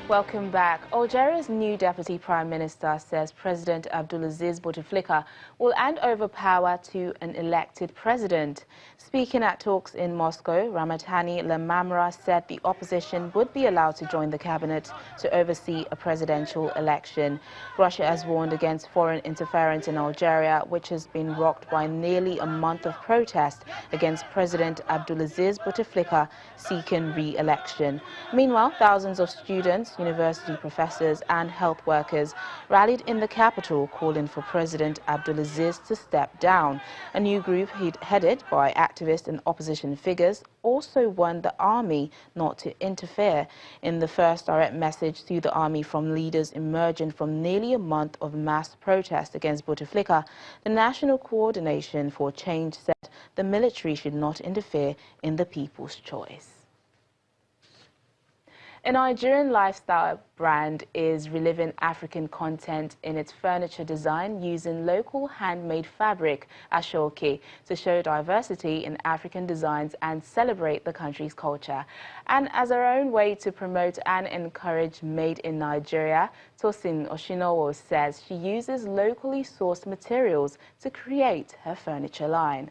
Welcome back. Algeria's new deputy prime minister says President Abdulaziz Bouteflika will hand over power to an elected president. Speaking at talks in Moscow, Ramatani Lamamra said the opposition would be allowed to join the cabinet to oversee a presidential election. Russia has warned against foreign interference in Algeria, which has been rocked by nearly a month of protest against President Abdulaziz Bouteflika seeking re-election. Meanwhile, thousands of students, university professors and health workers rallied in the capital calling for President Abdulaziz to step down. A new group headed by activists and opposition figures also warned the army not to interfere. In the first direct message to the army from leaders emerging from nearly a month of mass protest against Bouteflika, the National Coordination for Change said the military should not interfere in the people's choice. A Nigerian lifestyle brand is reliving African content in its furniture design using local handmade fabric, Aso-Oke, to show diversity in African designs and celebrate the country's culture. And as her own way to promote and encourage Made in Nigeria, Tosin Oshinowo says she uses locally sourced materials to create her furniture line.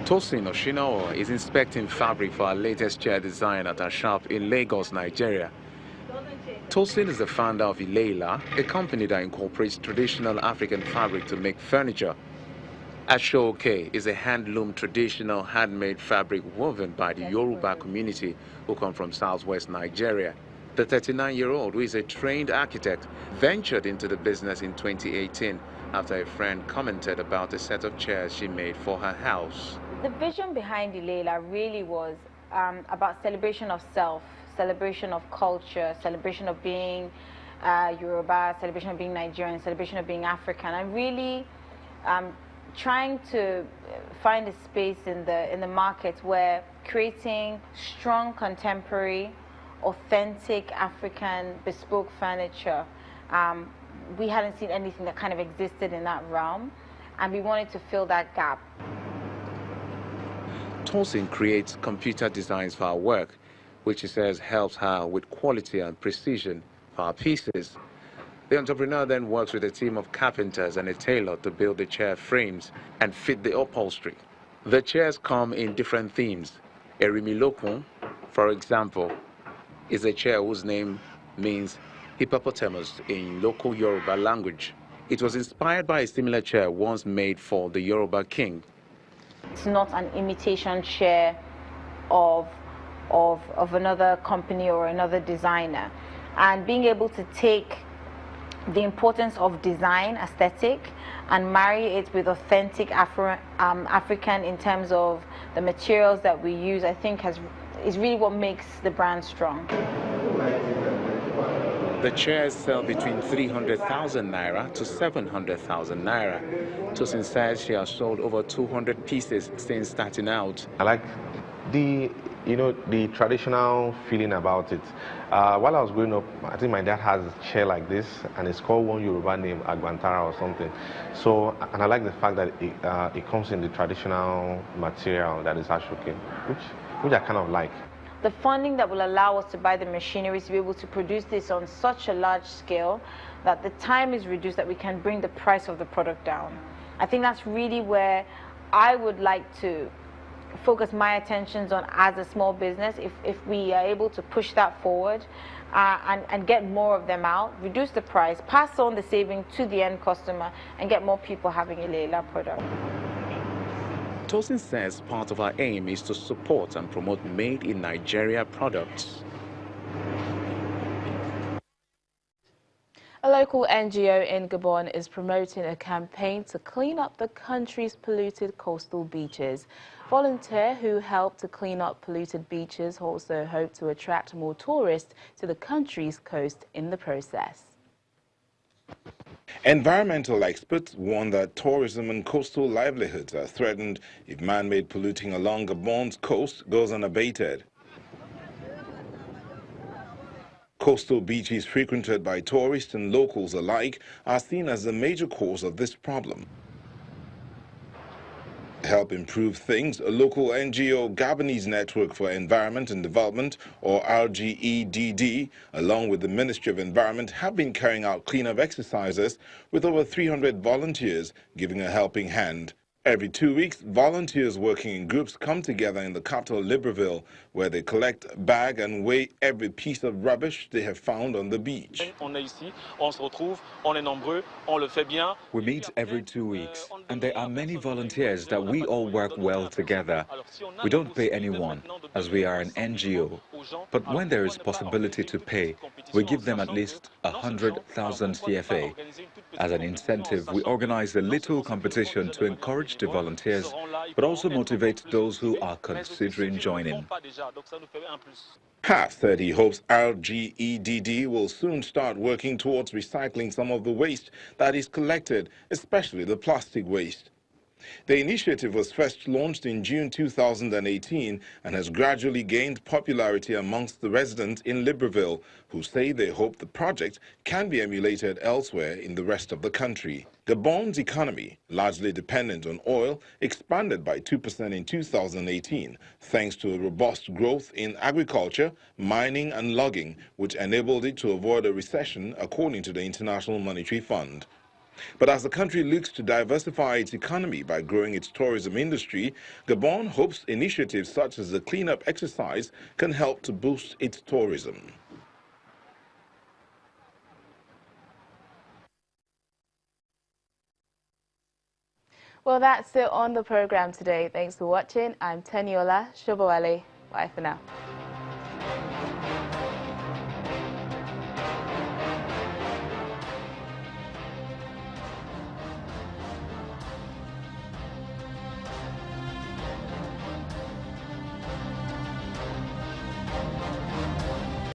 Tosin Oshinowo is inspecting fabric for her latest chair design at her shop in Lagos, Nigeria. Tosin is the founder of Ileila, a company that incorporates traditional African fabric to make furniture. Aso-Oke is a hand-loomed traditional handmade fabric woven by the Yoruba community who come from southwest Nigeria. The 39-year-old, who is a trained architect, ventured into the business in 2018 after a friend commented about a set of chairs she made for her house. The vision behind Ileila really was about celebration of self, celebration of culture, celebration of being Yoruba, celebration of being Nigerian, celebration of being African, and really trying to find a space in the market where creating strong, contemporary, authentic African bespoke furniture. We hadn't seen anything that kind of existed in that realm, and we wanted to fill that gap. Tosin creates computer designs for her work, which she says helps her with quality and precision for her pieces. The entrepreneur then works with a team of carpenters and a tailor to build the chair frames and fit the upholstery. The chairs come in different themes. Erimilokun, for example, is a chair whose name means hippopotamus in local Yoruba language. It was inspired by a similar chair once made for the Yoruba king. It's not an imitation chair of another company or another designer. And being able to take the importance of design, aesthetic, and marry it with authentic African in terms of the materials that we use, I think is really what makes the brand strong. The chairs sell between 300,000 naira to 700,000 naira. Tosin says she has sold over 200 pieces since starting out. I like the traditional feeling about it. While I was growing up, I think my dad has a chair like this, and it's called one Yoruba name, Agbantara or something. So, and I like the fact that it comes in the traditional material that is Aso-Oke, which I kind of like. The funding that will allow us to buy the machinery to be able to produce this on such a large scale that the time is reduced, that we can bring the price of the product down. I think that's really where I would like to focus my attentions on as a small business. If we are able to push that forward and get more of them out, reduce the price, pass on the saving to the end customer, and get more people having a Ileila product. Tosin says part of her aim is to support and promote Made in Nigeria products. A local NGO in Gabon is promoting a campaign to clean up the country's polluted coastal beaches. Volunteers who help to clean up polluted beaches also hope to attract more tourists to the country's coast in the process. Environmental experts warn that tourism and coastal livelihoods are threatened if man-made polluting along Gabon's coast goes unabated. Coastal beaches frequented by tourists and locals alike are seen as the major cause of this problem. help improve things, a local NGO, Gabonese Network for Environment and Development, or RGEDD, along with the Ministry of Environment, have been carrying out cleanup exercises with over 300 volunteers giving a helping hand. Every 2 weeks, volunteers working in groups come together in the capital Libreville, where they collect, bag and weigh every piece of rubbish they have found on the beach. We meet every 2 weeks, and there are many volunteers that we all work well together. We don't pay anyone, as we are an NGO, but when there is possibility to pay, we give them at least 100,000 CFA. As an incentive, we organize a little competition to encourage the volunteers, but also motivate those who are considering joining. Hat 30 hopes RGEDD will soon start working towards recycling some of the waste that is collected, especially the plastic waste. The initiative was first launched in June 2018 and has gradually gained popularity amongst the residents in Libreville, who say they hope the project can be emulated elsewhere in the rest of the country. Gabon's economy, largely dependent on oil, expanded by 2% in 2018, thanks to a robust growth in agriculture, mining and logging, which enabled it to avoid a recession, according to the International Monetary Fund. But as the country looks to diversify its economy by growing its tourism industry, Gabon hopes initiatives such as the cleanup exercise can help to boost its tourism. Well, that's it on the program today. Thanks for watching. I'm Teniola Shobowale. Bye for now.